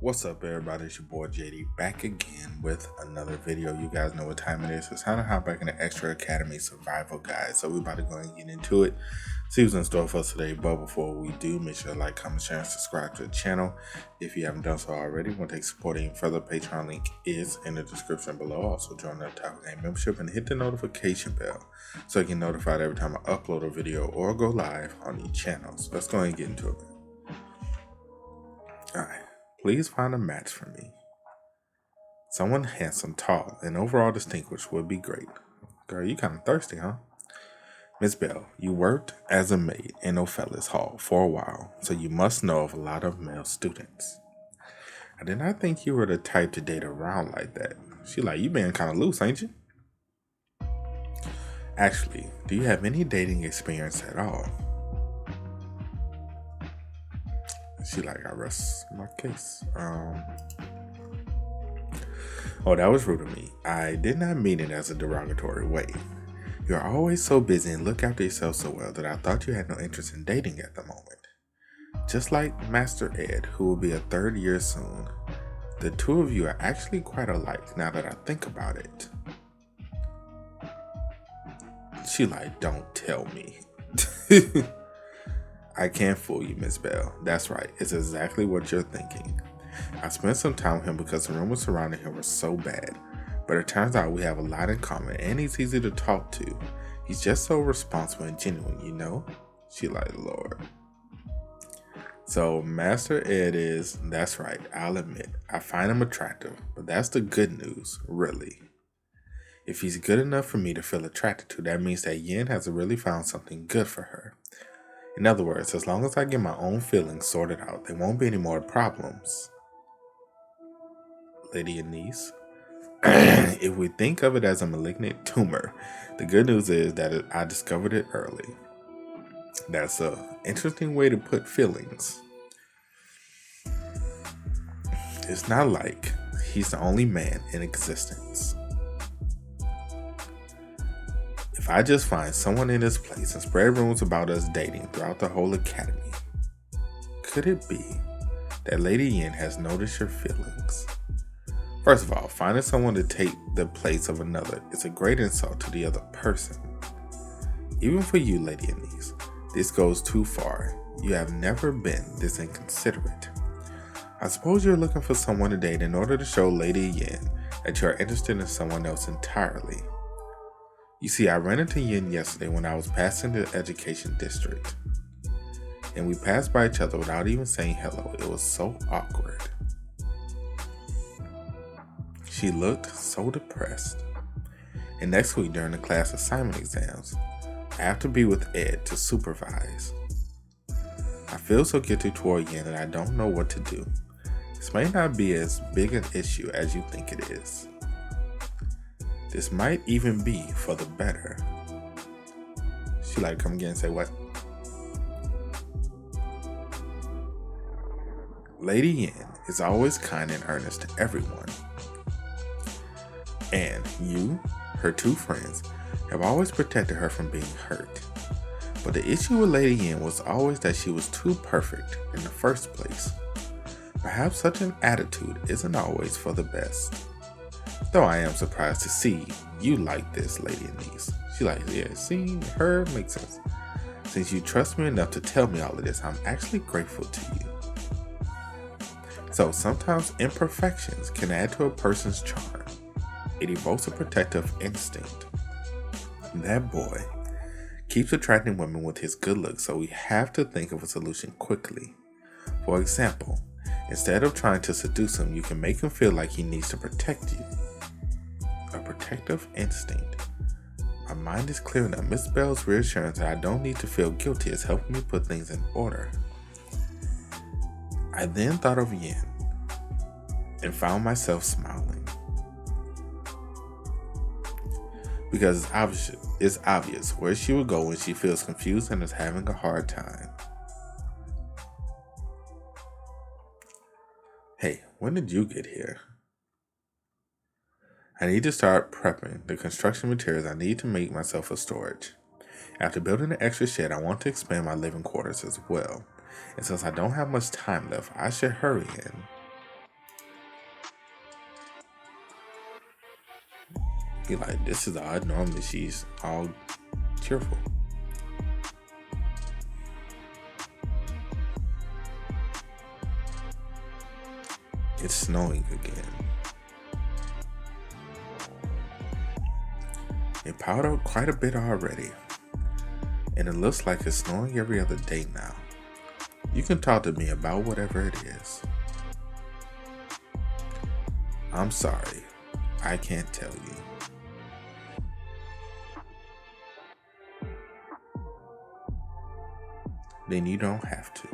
What's up, everybody? It's your boy JD back again with another video. You guys know what time it is. It's time to hop back in the Extra Academy Survival Guide. So we're about to go and get into it. See what's in store for us today. But before we do, make sure to like, comment, share, and subscribe to the channel. If you haven't done so already, want to take support even further, Patreon link is in the description below. Also join the Otaku Game membership and hit the notification bell so you get notified every time I upload a video or go live on each channel. So let's go ahead and get into it. Alright. Please find a match for me. Someone handsome, tall, and overall distinguished would be great. Girl, you kind of thirsty, huh? Miss Bell, you worked as a maid in Ophelis Hall for a while, so you must know of a lot of male students. I did not think you were the type to date around like that. She like, you being kind of loose, ain't you? Actually, do you have any dating experience at all? She like, I rest my case. Oh, that was rude of me. I did not mean it as a derogatory way. You're always so busy and look after yourself so well that I thought you had no interest in dating at the moment. Just like Master Ed, who will be a third year soon, the two of you are actually quite alike now that I think about it. She like, don't tell me. I can't fool you, Miss Bell. That's right. It's exactly what you're thinking. I spent some time with him because the rumors surrounding him were so bad. But it turns out we have a lot in common and he's easy to talk to. He's just so responsible and genuine, you know? She like, Lord. So Master Ed is, that's right, I'll admit, I find him attractive. But that's the good news, really. If he's good enough for me to feel attracted to, that means that Yin has really found something good for her. In other words, as long as I get my own feelings sorted out, there won't be any more problems. Lady and niece. If we think of it as a malignant tumor, the good news is that I discovered it early. That's an interesting way to put feelings. It's not like he's the only man in existence. If I just find someone in this place and spread rumors about us dating throughout the whole academy, could it be that Lady Yin has noticed your feelings? First of all, finding someone to take the place of another is a great insult to the other person. Even for you, Lady Anise, this goes too far. You have never been this inconsiderate. I suppose you're looking for someone to date in order to show Lady Yin that you are interested in someone else entirely. You see, I ran into Yin yesterday when I was passing the education district. And we passed by each other without even saying hello. It was so awkward. She looked so depressed. And next week during the class assignment exams, I have to be with Ed to supervise. I feel so guilty toward Yin that I don't know what to do. This may not be as big an issue as you think it is. This might even be for the better. She like, come again and say what? Lady Yin is always kind and earnest to everyone. And you, her two friends, have always protected her from being hurt. But the issue with Lady Yin was always that she was too perfect in the first place. Perhaps such an attitude isn't always for the best. Though I am surprised to see you like this, Lady Anise. She like, yeah, see, her makes sense. Since you trust me enough to tell me all of this, I'm actually grateful to you. So sometimes imperfections can add to a person's charm. It evokes a protective instinct. That boy keeps attracting women with his good looks, so we have to think of a solution quickly. For example, instead of trying to seduce him, you can make him feel like he needs to protect you. A protective instinct. My mind is clear now. Miss Bell's reassurance that I don't need to feel guilty is helping me put things in order. I then thought of Yin and found myself smiling. Because it's obvious where she would go when she feels confused and is having a hard time. Hey, when did you get here? I need to start prepping the construction materials I need to make myself a storage. After building an extra shed, I want to expand my living quarters as well. And since I don't have much time left, I should hurry in. He like, this is odd. Normally she's all cheerful. It's snowing again. It piled up quite a bit already, and it looks like it's snowing every other day now. You can talk to me about whatever it is. I'm sorry, I can't tell you. Then you don't have to.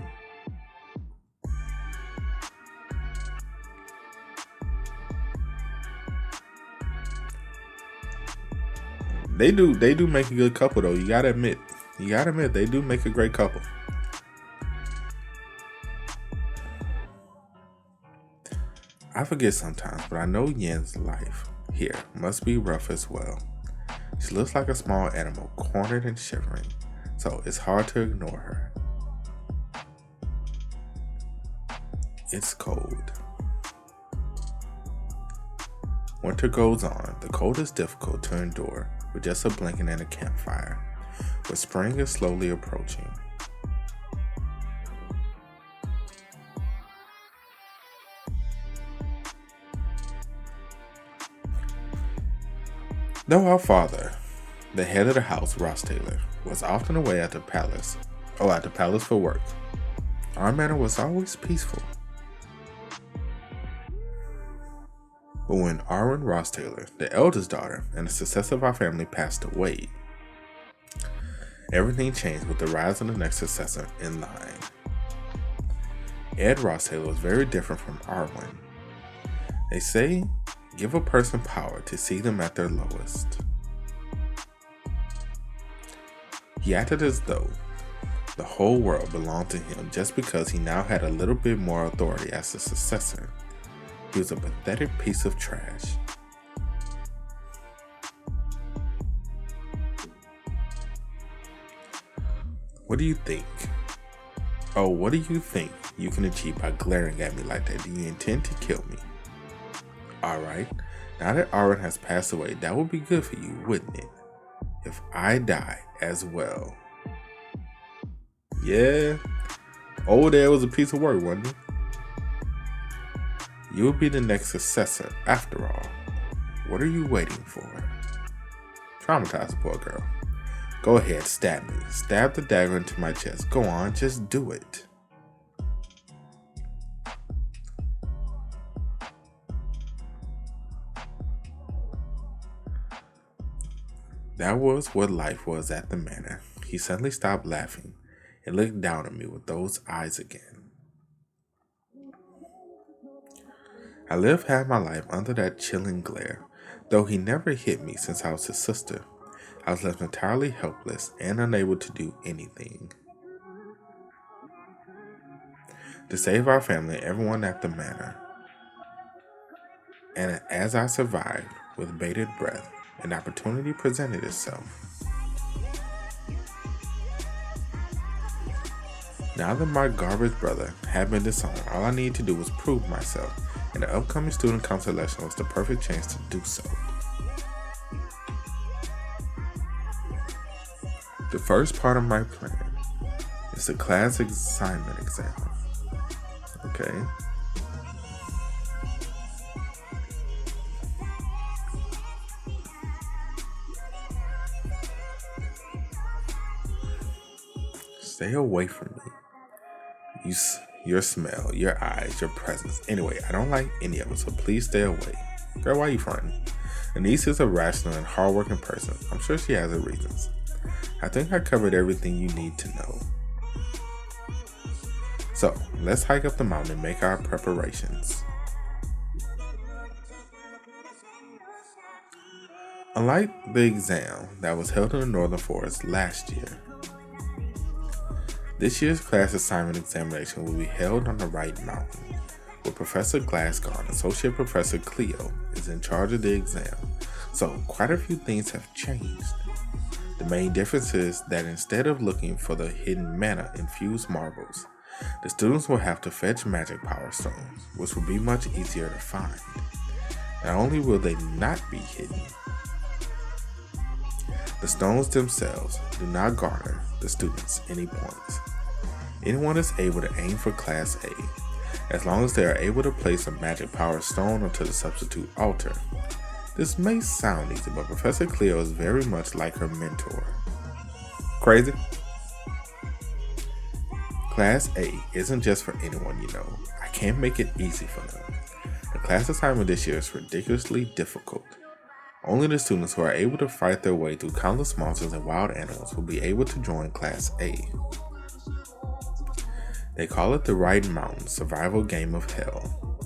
They do make a good couple though. You gotta admit, they do make a great couple. I forget sometimes, but I know Yen's life here must be rough as well. She looks like a small animal, cornered and shivering, so it's hard to ignore her. It's cold. Winter goes on. The cold is difficult to endure with just a blanket and a campfire, but spring is slowly approaching. Though our father, the head of the house, Rothstaylor, was often away at the palace for work, our manor was always peaceful. But when Arwen Rothstaylor, the eldest daughter and the successor of our family, passed away, everything changed with the rise of the next successor in line. Ed Rothstaylor was very different from Arwen. They say, give a person power to see them at their lowest. He acted as though the whole world belonged to him just because he now had a little bit more authority as the successor. He was a pathetic piece of trash. What do you think? Oh, what do you think you can achieve by glaring at me like that? Do you intend to kill me? Alright, now that Arwen has passed away, that would be good for you, wouldn't it? If I die as well. Yeah, old Ed was a piece of work, wasn't he? You will be the next successor, after all. What are you waiting for? Traumatize the poor girl. Go ahead, stab me. Stab the dagger into my chest. Go on, just do it. That was what life was at the manor. He suddenly stopped laughing and looked down at me with those eyes again. I lived half my life under that chilling glare. Though he never hit me since I was his sister, I was left entirely helpless and unable to do anything. To save our family and everyone at the manor. And as I survived with bated breath, an opportunity presented itself. Now that my garbage brother had been disowned, all I needed to do was prove myself, and the upcoming student council election was the perfect chance to do so. The first part of my plan is the class assignment exam. Okay. Stay away from me. Your smell, your eyes, your presence. Anyway, I don't like any of it, so please stay away. Girl, why are you fronting? Anise is a rational and hardworking person. I'm sure she has her reasons. I think I covered everything you need to know. So, let's hike up the mountain and make our preparations. Unlike the exam that was held in the Northern Forest last year, this year's class assignment examination will be held on the right mountain, where Professor Glasgow, Associate Professor Cleo, is in charge of the exam, so quite a few things have changed. The main difference is that instead of looking for the hidden mana-infused marbles, the students will have to fetch magic power stones, which will be much easier to find. Not only will they not be hidden, The stones themselves do not garner the students any points. Anyone is able to aim for Class A, as long as they are able to place a magic power stone onto the substitute altar. This may sound easy, but Professor Cleo is very much like her mentor. Crazy? Class A isn't just for anyone you know. I can't make it easy for them. The class assignment this year is ridiculously difficult. Only the students who are able to fight their way through countless monsters and wild animals will be able to join Class A. They call it the Right Mountain Survival Game of Hell.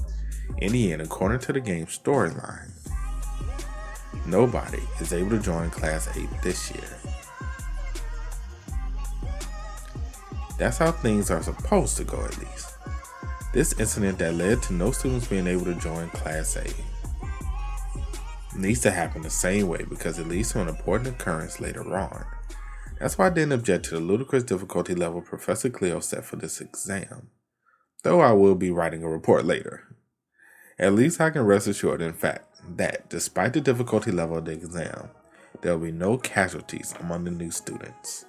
In the end, according to the game's storyline, nobody is able to join Class A this year. That's how things are supposed to go, at least. This incident that led to no students being able to join Class A needs to happen the same way because it leads to an important occurrence later on. That's why I didn't object to the ludicrous difficulty level Professor Cleo set for this exam, though I will be writing a report later. At least I can rest assured, in fact, that despite the difficulty level of the exam, there will be no casualties among the new students,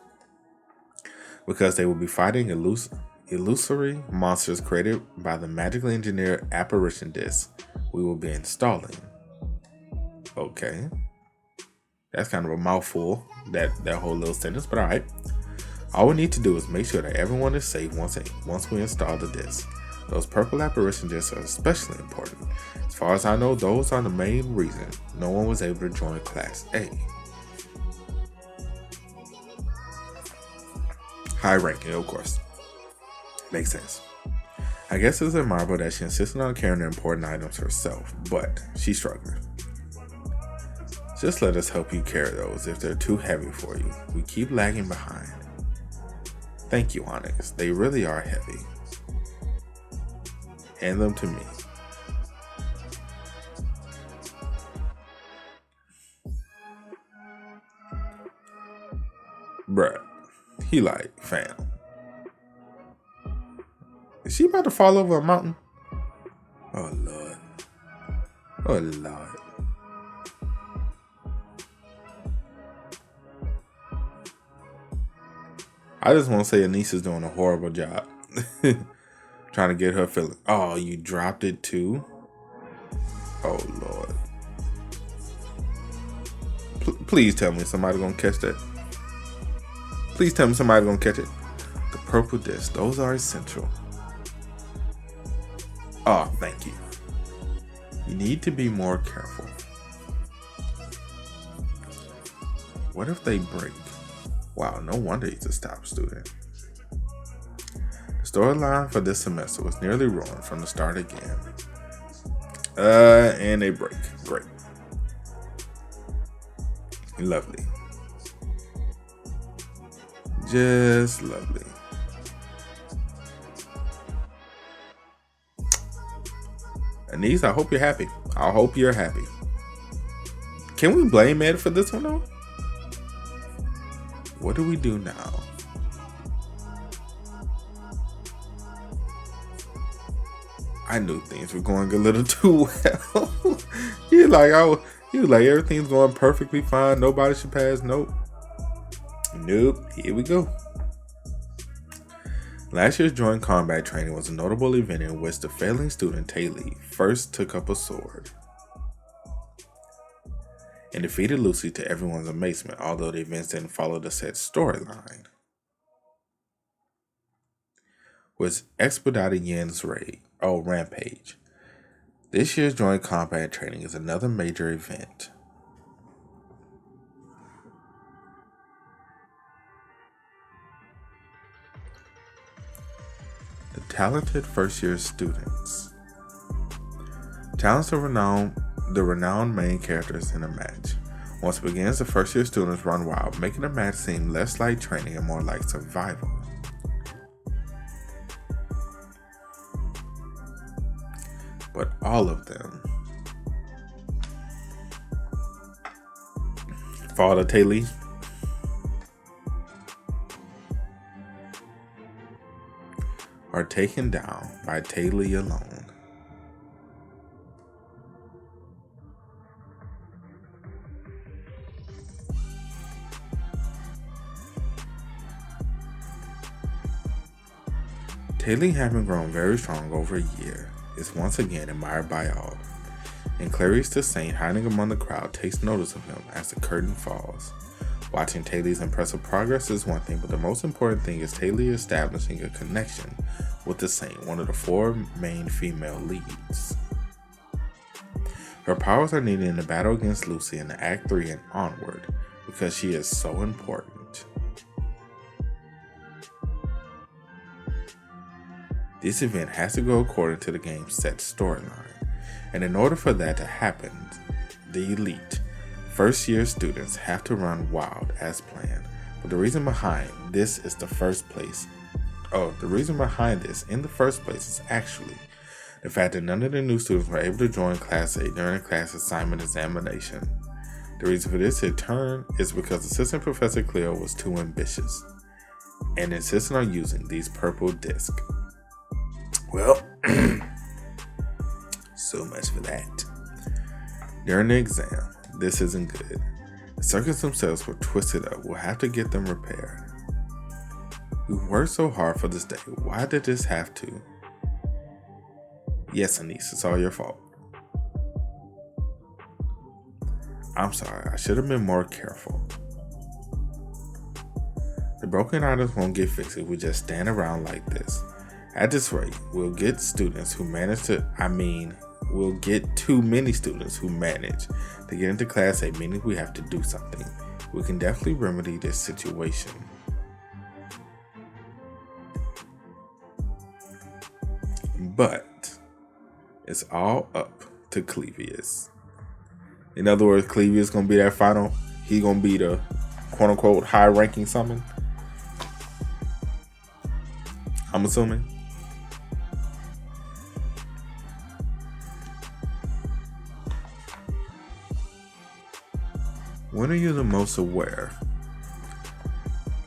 because they will be fighting illusory monsters created by the magically engineered apparition disc we will be installing. Okay. That's kind of a mouthful, that whole little sentence, but alright. All we need to do is make sure that everyone is safe once we install the disc. Those purple apparition discs are especially important. As far as I know, those are the main reason no one was able to join Class A. High ranking, of course. Makes sense. I guess it's admirable that she insisted on carrying the important items herself, but she's struggling. Just let us help you carry those if they're too heavy for you. We keep lagging behind. Thank you, Onyx. They really are heavy. Hand them to me. Bruh. He like, fam. Is she about to fall over a mountain? Oh, Lord. Oh, Lord. I just want to say Anissa's doing a horrible job. Trying to get her feeling. Oh, you dropped it too? Oh, Lord. Please tell me somebody gonna catch that. Please tell me somebody gonna catch it. The purple disc. Those are essential. Oh, thank you. You need to be more careful. What if they break? Wow, no wonder he's a top student. The storyline for this semester was nearly ruined from the start again. And they break. Great. Lovely. Just lovely. Anise, I hope you're happy. I hope you're happy. Can we blame Ed for this one though? What do we do now? I knew things were going a little too well. You like everything's going perfectly fine. Nobody should pass. Nope. Here we go. Last year's joint combat training was a notable event in which the failing student Taylor first took up a sword and defeated Lucy to everyone's amazement, although the events didn't follow the set storyline, was expedited Yen's rampage. This year's joint combat training is another major event. The talented first-year students. Talents of the renowned main characters in a match. Once it begins, the first-year students run wild, making the match seem less like training and more like survival. But all of them, Father Taylor, are taken down by Taylor alone. Haley, having grown very strong over a year, is once again admired by all, and Clarice the Saint, hiding among the crowd, takes notice of him as the curtain falls. Watching Haley's impressive progress is one thing, but the most important thing is Haley establishing a connection with the Saint, one of the 4 main female leads. Her powers are needed in the battle against Lucy in the Act 3 and onward, because she is so important. This event has to go according to the game's set storyline, and in order for that to happen, the elite first-year students have to run wild as planned. But the reason behind this in the first place is actually the fact that none of the new students were able to join Class A during the class assignment examination. The reason for this in turn is because Assistant Professor Cleo was too ambitious and insisted on using these purple discs. Well, so much for that. During the exam, this isn't good. The circuits themselves were twisted up. We'll have to get them repaired. We worked so hard for this day. Why did this have to? Yes, Anise, it's all your fault. I'm sorry, I should have been more careful. The broken items won't get fixed if we just stand around like this. At this rate, we'll get too many students who manage to get into Class A, meaning we have to do something. We can definitely remedy this situation. But it's all up to Clevius. In other words, Clevius is going to be that final. He's going to be the quote-unquote high-ranking summon. I'm assuming. When are you the most aware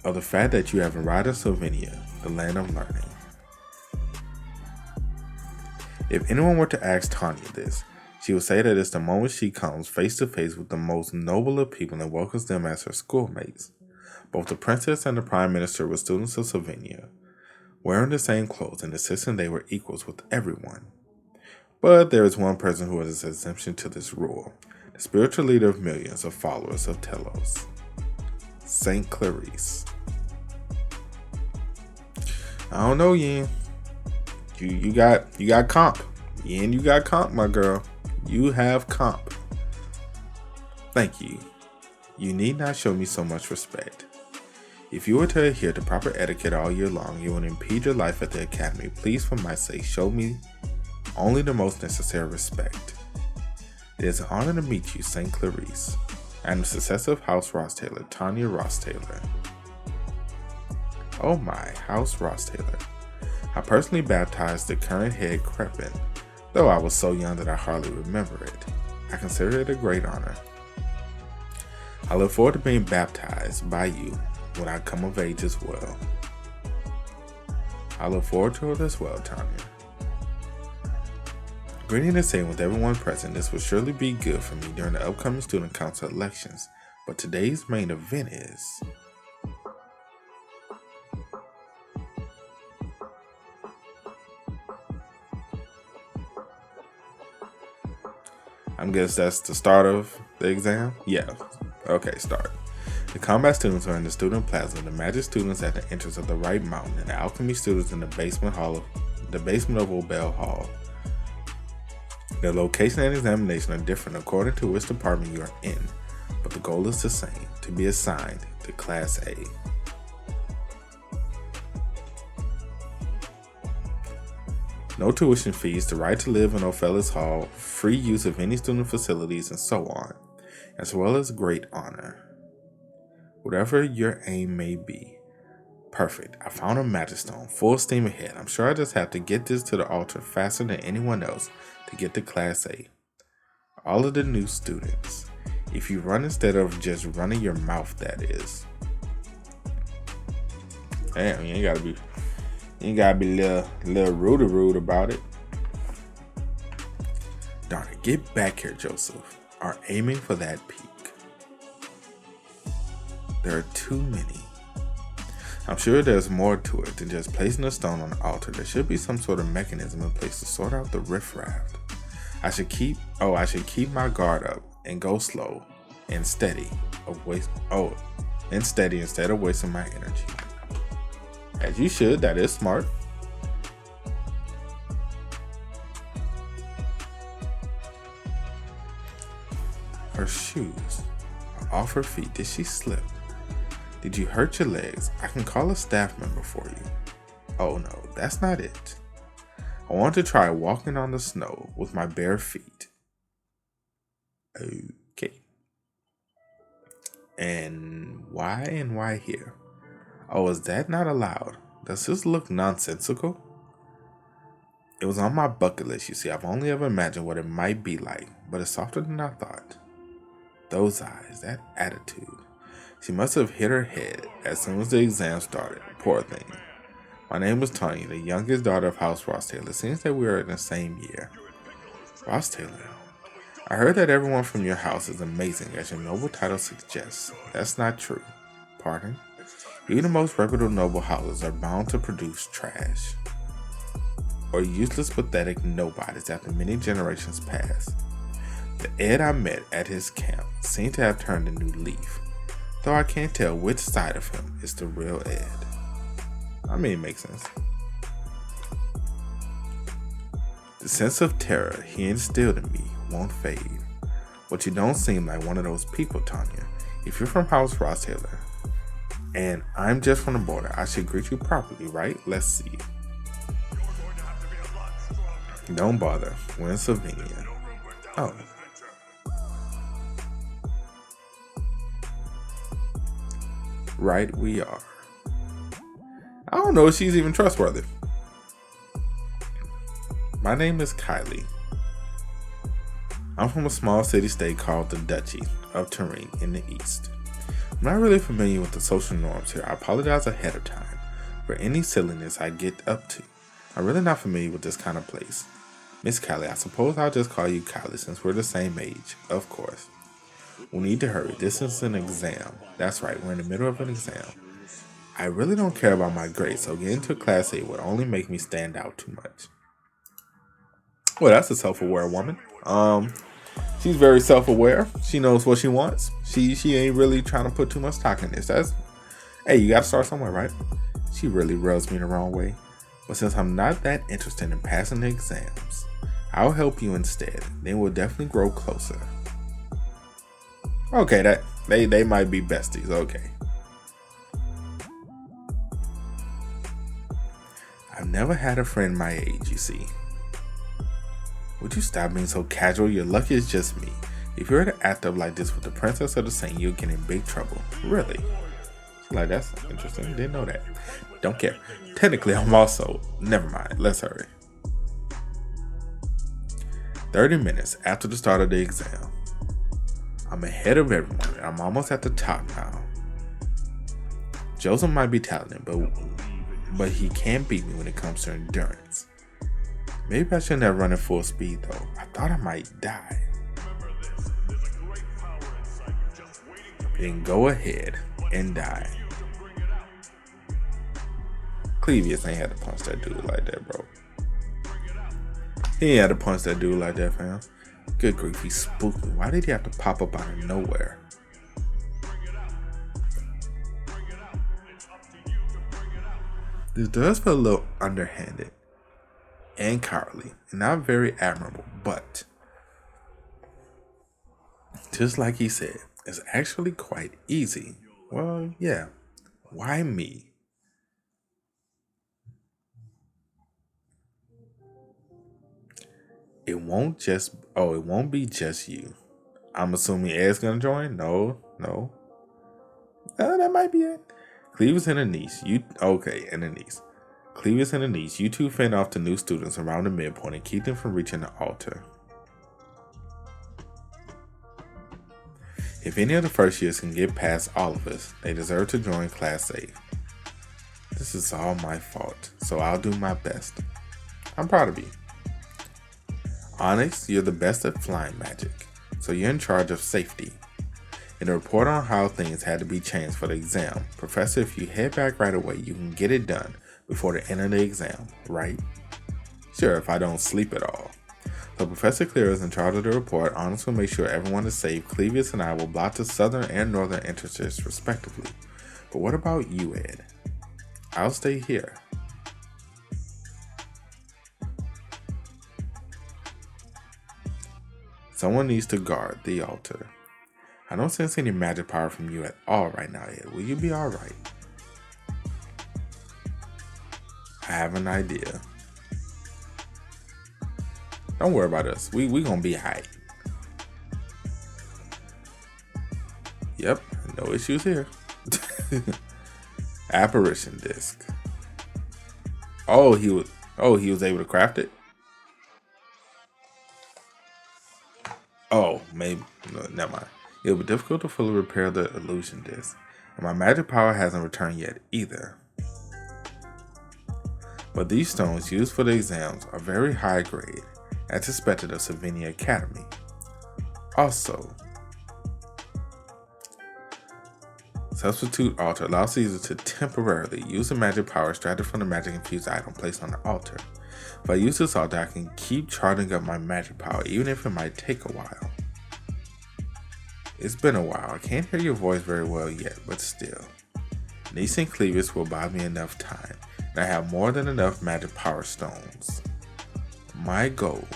of the fact that you have arrived in Slovenia, the land of learning? If anyone were to ask Tanya this, she would say that it's the moment she comes face to face with the most noble of people and welcomes them as her schoolmates. Both the princess and the prime minister were students of Slovenia, wearing the same clothes and insisting they were equals with everyone. But there is one person who is an exemption to this rule. The spiritual leader of millions of followers of Telos, Saint Clarice. I don't know, Yin. You got comp. Yin, you got comp, my girl. You have comp. Thank you. You need not show me so much respect. If you were to adhere to proper etiquette all year long, you would impede your life at the academy. Please, for my sake, show me only the most necessary respect. It is an honor to meet you, St. Clarice. I am the successor of House Rothstaylor, Tanya Rothstaylor. Oh my, House Rothstaylor. I personally baptized the current head Crepin, though I was so young that I hardly remember it. I consider it a great honor. I look forward to being baptized by you when I come of age as well. I look forward to it as well, Tanya. Greeting the same with everyone present, this will surely be good for me during the upcoming student council elections, but today's main event is... I guess that's the start of the exam? Yeah. Okay, start. The combat students are in the student plaza, the magic students at the entrance of the right mountain, and the alchemy students in the basement of Obel Hall. The location and examination are different according to which department you are in, but the goal is the same, to be assigned to Class A. No tuition fees, the right to live in Ophelis Hall, free use of any student facilities, and so on, as well as great honor. Whatever your aim may be. Perfect. I found a magic stone. Full steam ahead. I'm sure I just have to get this to the altar faster than anyone else to get to Class A. All of the new students. If you run instead of just running your mouth, that is. Damn, you ain't gotta be a little rude about it. Darn it, get back here, Joseph. Are aiming for that peak. There are too many. I'm sure there's more to it than just placing a stone on the altar. There should be some sort of mechanism in place to sort out the riffraff. I should keep my guard up and go slow and steady instead of wasting my energy. As you should, that is smart. Her shoes are off her feet. Did she slip? Did you hurt your legs? I can call a staff member for you. Oh no, that's not it. I want to try walking on the snow with my bare feet. Okay. And why here? Oh, is that not allowed? Does this look nonsensical? It was on my bucket list, you see. I've only ever imagined what it might be like, but it's softer than I thought. Those eyes, that attitude. She must have hit her head as soon as the exam started. Poor thing. My name is Tanya, the youngest daughter of House Rothstaylor. Seems that we are in the same year. Rothstaylor. I heard that everyone from your house is amazing, as your noble title suggests. That's not true. Pardon? Even the most reputable noble houses are bound to produce trash or useless, pathetic nobodies after many generations pass. The Ed I met at his camp seemed to have turned a new leaf, though I can't tell which side of him is the real Ed. I mean, it makes sense. The sense of terror he instilled in me won't fade. But you don't seem like one of those people, Tanya. If you're from House Rothstaylor and I'm just from the border, I should greet you properly, right? Let's see. Don't bother. We're in Slovenia. Oh. Right, we are. I don't know if she's even trustworthy. My name is Kylie. I'm from a small city-state called the Duchy of Turin in the east. I'm not really familiar with the social norms here. I apologize ahead of time for any silliness I get up to. I'm really not familiar with this kind of place. Miss Kylie, I suppose I'll just call you Kylie since we're the same age, of course. We need to hurry. This is an exam. That's right, we're in the middle of an exam. I really don't care about my grades, so getting to class A would only make me stand out too much. Well, that's a self-aware woman. She's very self-aware. She knows what she wants. She ain't really trying to put too much stock in this. Hey, you gotta start somewhere, right? She really rubs me the wrong way. But since I'm not that interested in passing the exams, I'll help you instead. Then we'll definitely grow closer. Okay, that they might be besties. Okay. I've never had a friend my age, you see. Would you stop being so casual? You're lucky it's just me. If you were to act up like this with the princess of the saint, you'll get in big trouble. Really? Like, that's interesting. Didn't know that. Don't care. Technically, I'm also... Never mind. Let's hurry. 30 minutes after the start of the exam. I'm ahead of everyone. I'm almost at the top now. Joseph might be talented, but he can't beat me when it comes to endurance. Maybe I shouldn't have run at full speed though. I thought I might die. Then go ahead and die. Clevius ain't had to punch that dude like that, bro. He ain't had to punch that dude like that, fam. Good grief, he spooked me. Why did he have to pop up out of nowhere? This does feel a little underhanded and cowardly and not very admirable, but just like he said, it's actually quite easy. Well, yeah. Why me? It won't be just you. I'm assuming Ed's gonna join? No. That might be it. Clevis and Anise, Clevis and Anise, you two fend off the new students around the midpoint and keep them from reaching the altar. If any of the first years can get past all of us, they deserve to join Class A. This is all my fault, so I'll do my best. I'm proud of you. Onyx, you're the best at flying magic, so you're in charge of safety. In the report on how things had to be changed for the exam, Professor, if you head back right away, you can get it done before the end of the exam, right? Sure, if I don't sleep at all. So Professor Clear is in charge of the report. Honest will make sure everyone is safe. Clevius and I will block the southern and northern entrances respectively. But what about you, Ed? I'll stay here. Someone needs to guard the altar. I don't sense any magic power from you at all right now, Ed. Will you be alright? I have an idea. Don't worry about us. We gonna be alright. Yep, no issues here. Apparition disc. He was able to craft it? Oh, maybe. No, never mind. It'll be difficult to fully repair the illusion disc. And my magic power hasn't returned yet either. But these stones used for the exams are very high grade, as expected of Savini Academy. Also, substitute altar allows the user to temporarily use the magic power extracted from the magic infused item placed on the altar. If I use this altar, I can keep charging up my magic power, even if it might take a while. It's been a while. I can't hear your voice very well yet, but still. Nice and Clevis will buy me enough time, and I have more than enough magic power stones. My goal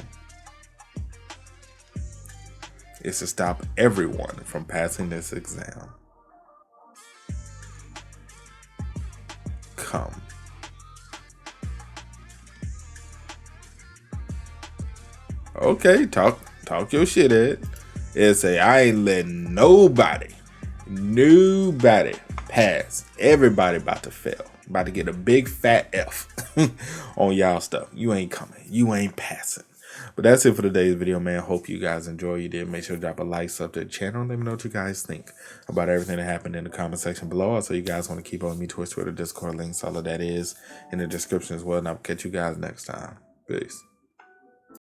is to stop everyone from passing this exam. Come. Okay, talk your shit, Ed. Ed say, I ain't letting nobody pass. Everybody about to fail. About to get a big fat F on y'all stuff. You ain't coming. You ain't passing. But that's it for today's video, man. Hope you guys enjoy. You did. Make sure to drop a like, sub to the channel, and let me know what you guys think about everything that happened in the comment section below. Also, you guys want to keep up with me, Twitch, Twitter, Discord, links, all of that is in the description as well. And I'll catch you guys next time. Peace.